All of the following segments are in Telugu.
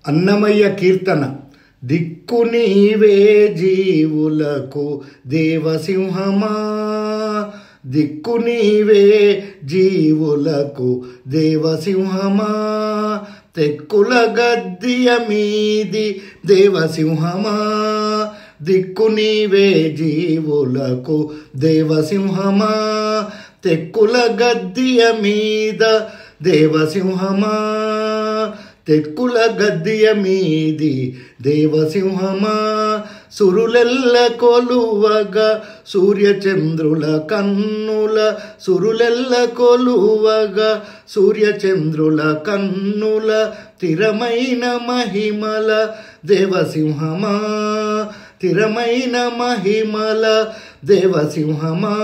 అన్నమయ్య కీర్తన. దిక్కు నీవే జీవులకు దేవసింహమా, దిక్కు నీవే జీవులకు దేవసింహమా, తెక్కుల గద్దియ మీది దేవసింహమా, దిక్కు నీవే జీవులకు దేవసింహమా, తెక్కుల గద్దియ మీద దేవసింహమా, తెక్కుల గద్దియ మీది దేవసింహమా, సురులెల్ల కొలువగా సూర్యచంద్రుల కన్నుల, సురులెల్ల కొలువగా సూర్యచంద్రుల కన్నుల, స్థిరమైన మహిమల దేవసింహమా, స్థిరమైన మహిమల దేవసింహమా,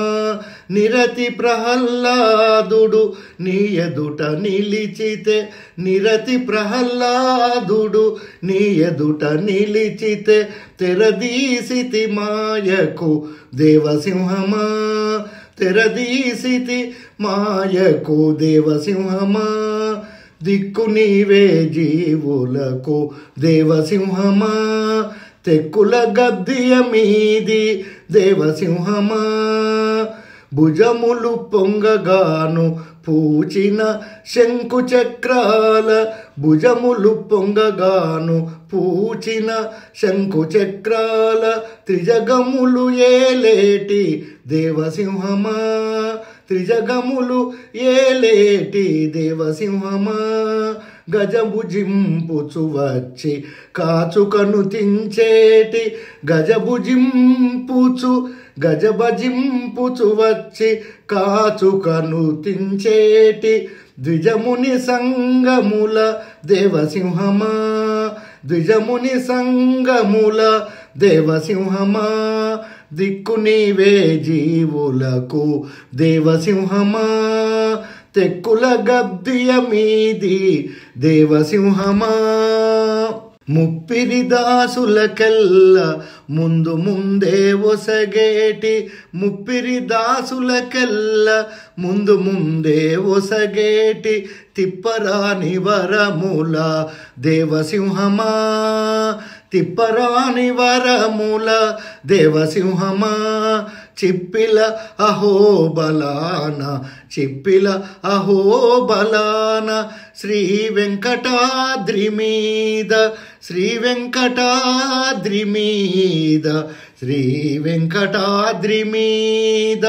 నిరతి ప్రహ్లాదుడు నీ ఎదుట నిలిచితే, నిరతి ప్రహ్లాదుడు నీ ఎదుట నిలిచితే, తెరదీసితి మాయకు దేవసింహమా, తెరదీసితి మాయకు దేవసింహమా, దిక్కు నీవే జీవులకు దేవసింహమా, తెక్కుల గద్దియ మీది దేవసింహమా, భుజములు పొంగగాను పూచిన శంకు చక్రాల, భుజములు పొంగగాను పూచిన శంకు చక్రాల, త్రిజగములు ఏలేటి దేవసింహమా, త్రిజగములు ఏలేటి దేవసింహమా, గజభుజింపుచు వచ్చి కాచుకను తించేటి, గజభుజింపుచు గజభజింపుచు వచ్చి కాచుకను తించేటి, ద్విజముని సంగముల దేవసింహమా, ద్విజముని సంగముల దేవసింహమా, దిక్కు నీవే జీవులకు దేవసింహమా, తెక్కుల గద్దియ మీది దేవసింహమా, ముప్పిరి దాసులకెల్ల ముందు ముందే ఒసగేటి, ముప్పిరి దాసులకెల్ల ముందు ముందే ఒసగేటి, తిప్పరాని వరముల దేవసింహమా, తిప్పరాని వరముల దేవసింహమా, చిప్పిల అహోబలాన, చిప్పిల అహోబలాన, శ్రీ వెంకటాద్రి మీద, శ్రీ వెంకటాద్రి మీద, శ్రీ వెంకటాద్రి మీద,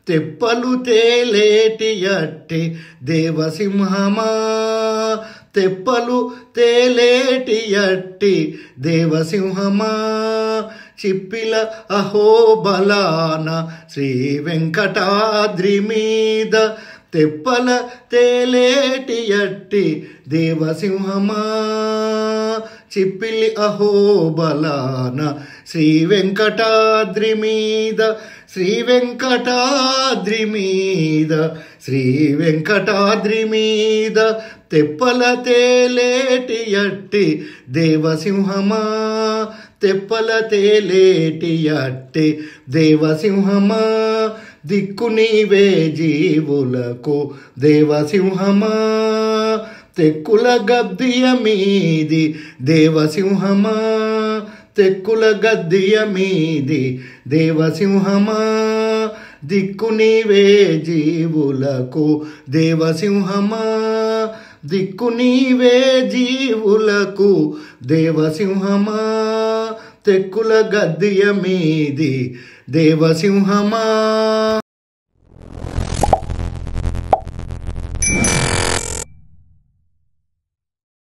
తెప్పలు తేలేటి అట్టి దేవసింహమా, తెప్పలు తేలేటి అట్టి దేవసింహమా, చిప్పిల అహోబలాన శ్రీ వెంకటాద్రి మీద, తెప్పల తేలేటి అట్టి దేవసింహమా, చిప్పిలి అహోబలాన శ్రీ వెంకటాద్రి మీద, శ్రీ వెంకటాద్రి మీద, శ్రీ వెంకటాద్రి మీద, తెప్పల తేలేటి అట్టి దేవసింహమా, తెప్పల తేలేటి అట్టి దేవసింహమా, దిక్కు నీవే జీవులకు దేవసింహమా, తెక్కుల గద్దియ మీది దేవసింహమా, తెక్కుల గద్దియ మీది దేవసింహమా, దిక్కు నీవే జీవులకు దేవసింహమా, దిక్కు నీవే జీవులకు దేవసింహమా, తెక్కుల గద్దియ మీది దేవసింహమా.